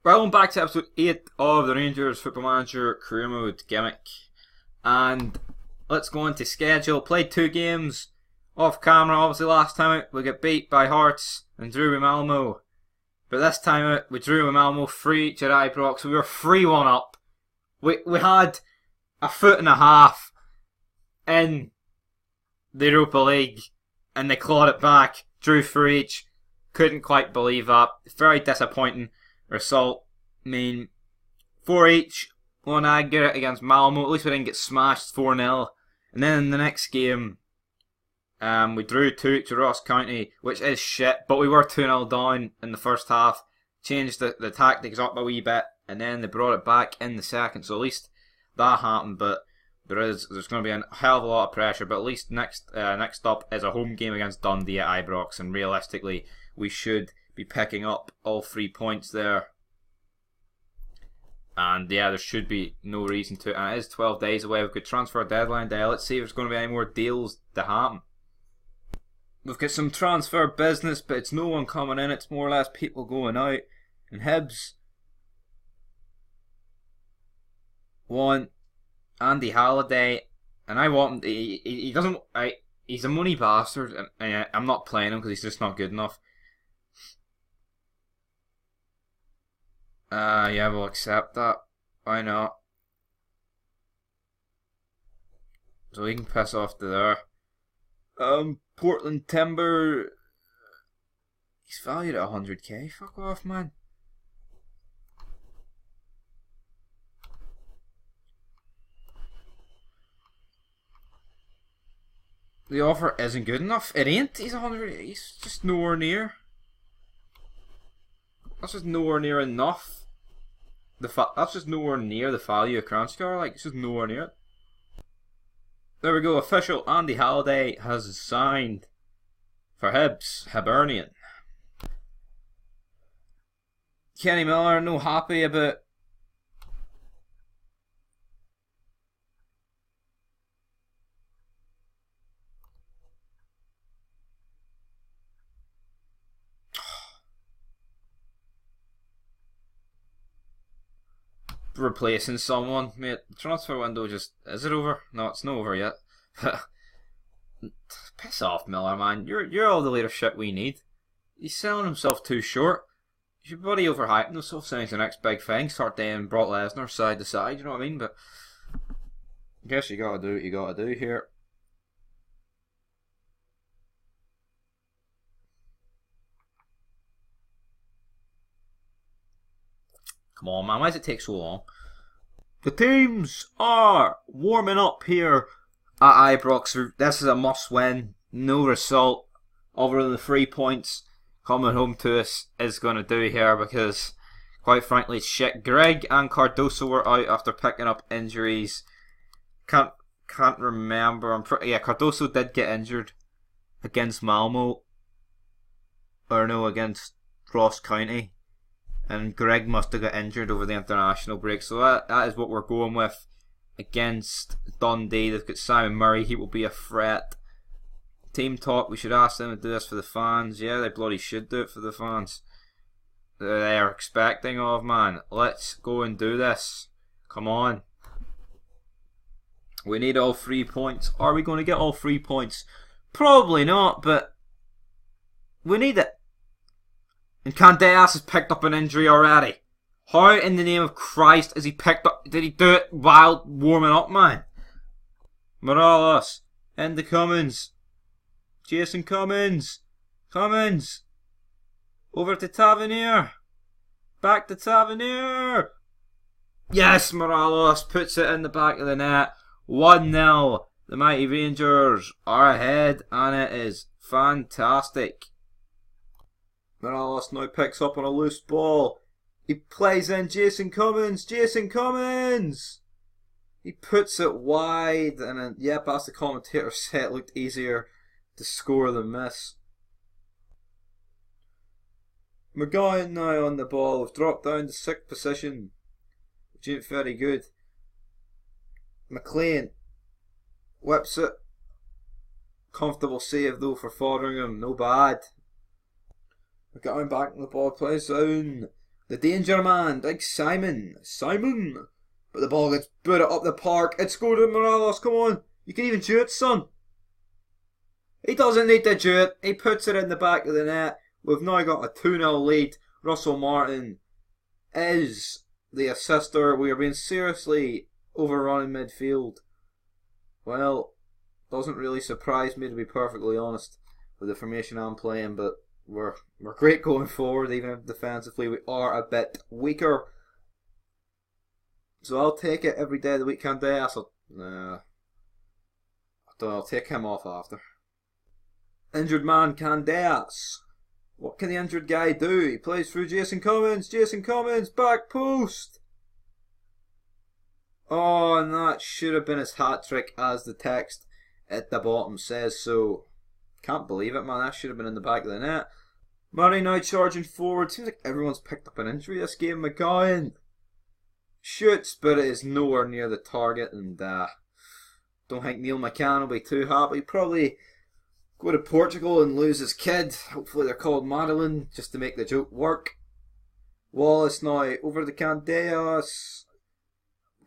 Welcome back to episode 8 of the Rangers Football Manager Career Mode gimmick. And let's go into schedule. Played 2 games off camera. Obviously last time out we got beat by Hearts and drew with Malmo. But this time out we drew with Malmo 3 each at Ibrox. We were 3-1 up. We had a foot and a half in the Europa League and they clawed it back. Drew 3 each. Couldn't quite believe that. Very disappointing result. I mean, 4 each, 1 aggregate against Malmo. At least we didn't get smashed 4-0. And then in the next game, we drew 2 each to Ross County, which is shit, but we were 2-0 down in the first half. Changed the tactics up a wee bit, and then they brought it back in the second. So at least that happened, but there's going to be a hell of a lot of pressure. But at least next up is a home game against Dundee at Ibrox, and realistically, we should be picking up all 3 points there. And yeah, there should be no reason to. And it is 12 days away. We've got transfer deadline day. Let's see if there's going to be any more deals to happen. We've got some transfer business, but it's no one coming in. It's more or less people going out. And Hibs want Andy Halliday, and I want him to, he doesn't. He's a money bastard, and I'm not playing him because he's just not good enough. Yeah, we'll accept that. Why not? So we can piss off to there. Portland Timber. He's valued at 100k. Fuck off, man. The offer isn't good enough. It ain't. He's 100. He's just nowhere near. That's just nowhere near enough. That's just nowhere near the value of Kranjčar. Like, it's just nowhere near it. There we go. Official Andy Halliday has signed for Hibs. Hibernian. Kenny Miller, no happy about. Replacing someone, mate. The transfer window just, is it over? No, it's not over yet. Piss off, Miller, man. You're all the leadership we need. He's selling himself too short. You should bloody overhype himself, saying he's the next big thing. Start dating Brock Lesnar side to side, you know what I mean? But I guess you gotta do what you gotta do here. Come on, man. Why does it take so long? The teams are warming up here at Ibrox. This is a must-win. No result other than the 3 points coming home to us is going to do here because, quite frankly, it's shit. Greg and Cardoso were out after picking up injuries. Can't remember. Cardoso did get injured against Malmo. Or no, against Ross County. And Greg must have got injured over the international break. So that is what we're going with against Dundee. They've got Simon Murray. He will be a threat. Team talk. We should ask them to do this for the fans. Yeah, they bloody should do it for the fans. They are expecting of, man. Let's go and do this. Come on. We need all 3 points. Are we going to get all 3 points? Probably not, but we need it. And Candeas has picked up an injury already. How in the name of Christ has he picked up? Did he do it while warming up, man? Morales. Into Cummins. Jason Cummins. Cummins. Over to Tavernier. Back to Tavernier. Yes, Morales puts it in the back of the net. 1-0. The mighty Rangers are ahead, and it is fantastic. Morales now picks up on a loose ball. He plays in Jason Cummins. Jason Cummins! He puts it wide, and then, yep, as the commentator said, it looked easier to score than miss. McGowan now on the ball. We've dropped down to 6th position, which ain't very good. McLean whips it. Comfortable save though for Fotheringham. No bad. McGowan back in the ball, plays down. The danger man, Big Simon. Simon! But the ball gets booted up the park. It's scored in Morales, come on. You can even do it, son. He doesn't need to do it. He puts it in the back of the net. We've now got a 2-0 lead. Russell Martin is the assister. We are being seriously overrun in midfield. Well, doesn't really surprise me, to be perfectly honest, with the formation I'm playing, but we're great going forward, even if defensively we are a bit weaker. So I'll take it every day of the week. Candeas, I'll take him off after. Injured man Candeas. What can the injured guy do? He plays through Jason Cummins. Jason Cummins, back post. Oh, and that should have been his hat trick, as the text at the bottom says so. Can't believe it, man. That should have been in the back of the net. Murray now charging forward. Seems like everyone's picked up an injury this game. McGowan shoots, but it is nowhere near the target, and don't think Neil McCann will be too happy. Probably go to Portugal and lose his kid. Hopefully they're called Madeline, just to make the joke work. Wallace now over to Candeas.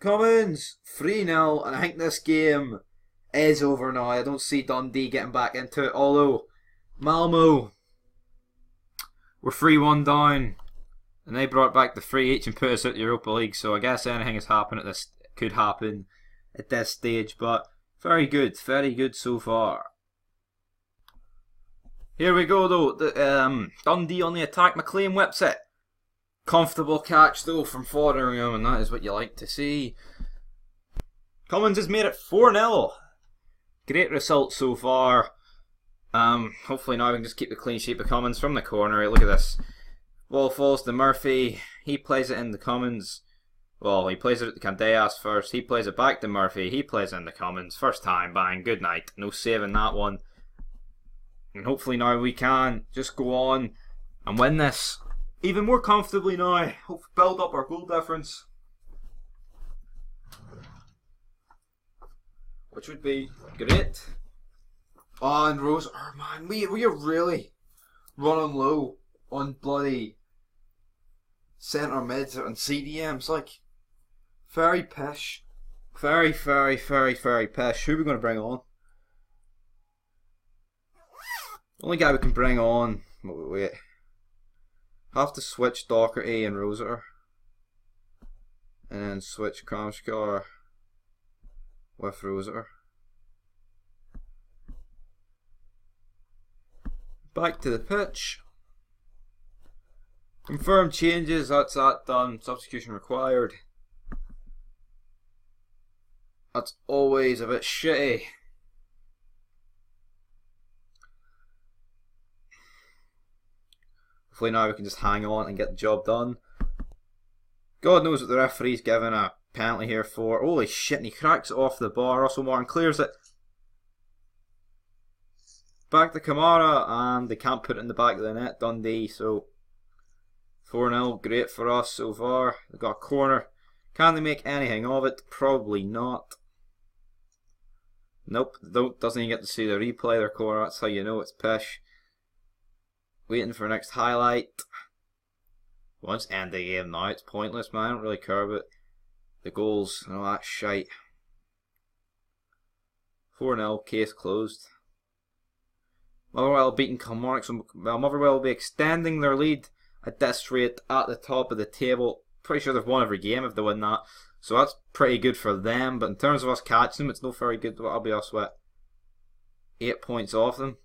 Cummins 3-0, and I think this game is over now. I don't see Dundee getting back into it, although Malmo were 3-1 down, and they brought back the 3 each and put us out the Europa League, so I guess anything has happened at this could happen at this stage, but very good so far. Here we go though, Dundee on the attack. McLean whips it. Comfortable catch though from Fotheringham, and that is what you like to see. Cummins has made it 4-0. Great result so far. Hopefully now we can just keep the clean sheet of Cummins from the corner. Look at this. Ball falls to Murphy. He plays it in the Cummins. Well, he plays it at the Candeas first. He plays it back to Murphy. He plays it in the Cummins. First time, bang, good night. No saving that one. And hopefully now we can just go on and win this even more comfortably now. Hope build up our goal difference, which would be great. Oh, and Rose, oh man, we are really running low on bloody centre mids and CDMs. Like, very pish. Very pish. Who are we going to bring on? Only guy we can bring on. Wait. Have to switch Docherty and Roser. And then switch Kramskar with Roser. Back to the pitch. Confirm changes, that's that done. Substitution required. That's always a bit shitty. Hopefully now we can just hang on and get the job done. God knows what the referee's giving a penalty here for. Holy shit, and he cracks it off the bar. Russell Martin clears it. Back to Kamara, and they can't put it in the back of the net, Dundee, so 4-0, great for us so far. They've got a corner. Can they make anything of it? Probably not. Nope, doesn't even get to see the replay of their corner. That's how you know it's pish. Waiting for next highlight. Once end the game now. It's pointless, man. I don't really care about the goals and all that shite. 4-0, case closed. Motherwell beating Kilmarnock, so Motherwell will be extending their lead at this rate at the top of the table. Pretty sure they've won every game if they win that, so that's pretty good for them. But in terms of us catching them, it's not very good. I'll be honest with 8 points off them.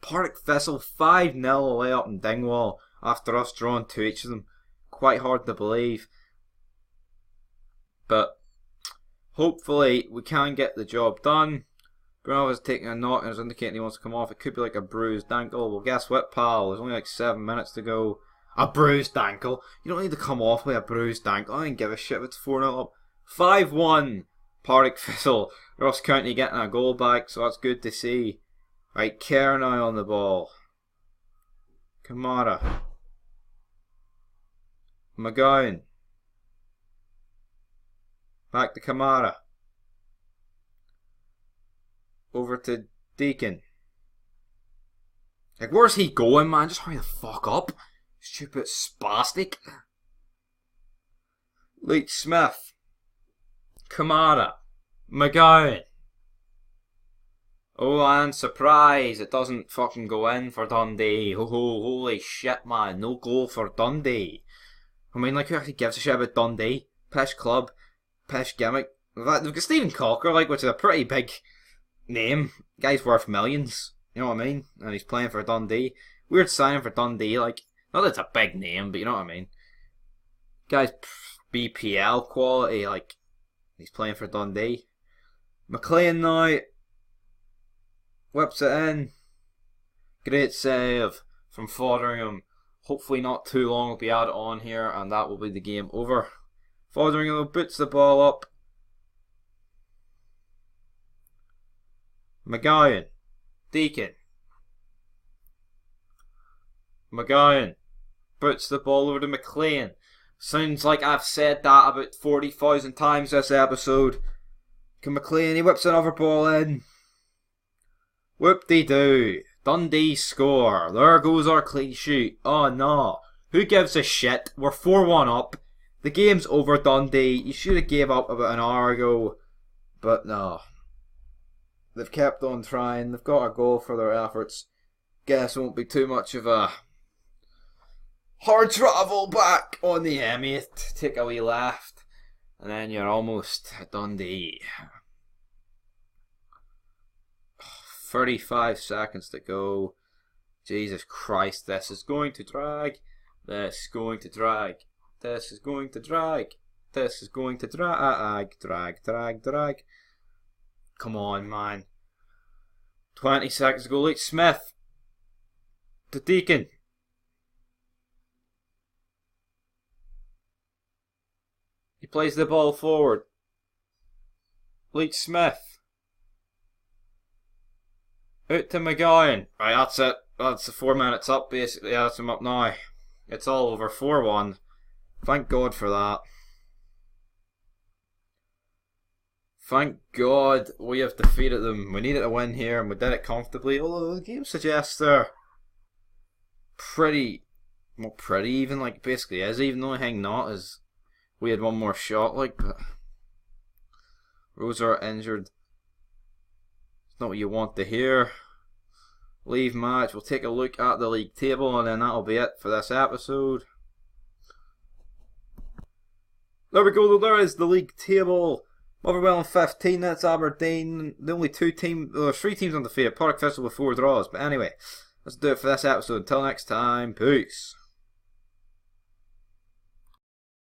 Partick Thistle 5-0 away up in Dingwall after us drawing 2 each of them. Quite hard to believe, but hopefully we can get the job done. Bruno is taking a knock and is indicating he wants to come off. It could be like a bruised ankle. Well, guess what, pal? There's only like 7 minutes to go. A bruised ankle? You don't need to come off with a bruised ankle. I don't give a shit if it's 4-0 up. 5-1 Partick Thistle. Ross County getting a goal back, so that's good to see. Right, Kerr now on the ball. Kamara. McGowan. Back to Kamara. Over to Deacon. Like, where's he going, man? Just hurry the fuck up. Stupid spastic. Leach Smith, Kamara, McGowan. Oh, and surprise, it doesn't fucking go in for Dundee. Oh, holy shit, man, no goal for Dundee. I mean, like, who actually gives a shit about Dundee? Pish club, pish gimmick. They've got Stephen Cocker, like, which is a pretty big name. Guy's worth millions, you know what I mean? And he's playing for Dundee. Weird signing for Dundee, like, not that it's a big name, but you know what I mean? Guy's BPL quality, like, he's playing for Dundee. McLean now whips it in. Great save from Fotheringham. Hopefully not too long will be added on here and that will be the game over. Fotheringham boots the ball up. McGowan. Deacon. McGowan boots the ball over to McLean. Sounds like I've said that about 40,000 times this episode. Can McLean, he whips another ball in. Whoop-de-doo. Dundee score. There goes our clean sheet. Oh no. Who gives a shit? We're 4-1 up. The game's over, Dundee. You should have gave up about an hour ago. But no. They've kept on trying. They've got a goal for their efforts. Guess it won't be too much of a hard travel back on the M8. Take a wee left. And then you're almost at Dundee. 35 seconds to go. Jesus Christ, this is going to drag. This is going to drag. This is going to drag. This is going to drag. Drag. Come on, man. 20 seconds to go. Leach Smith. To Deacon. He plays the ball forward. Leach Smith. Out to McGowan. Right, that's it. That's the 4 minutes up, basically. Yeah, that's him up now. It's all over. 4-1. Thank God for that. Thank God we have defeated them. We needed a win here and we did it comfortably. Although the game suggests they're pretty, not pretty even, like basically is. Even the only thing not is we had one more shot, like, but Rosa injured. It's not what you want to hear. Leave match. We'll take a look at the league table and then that'll be it for this episode. There we go, there is the league table. Motherwell in 15, that's Aberdeen. The only 3 teams undefeated. Partick Thistle with 4 draws. But anyway, let's do it for this episode. Until next time, peace.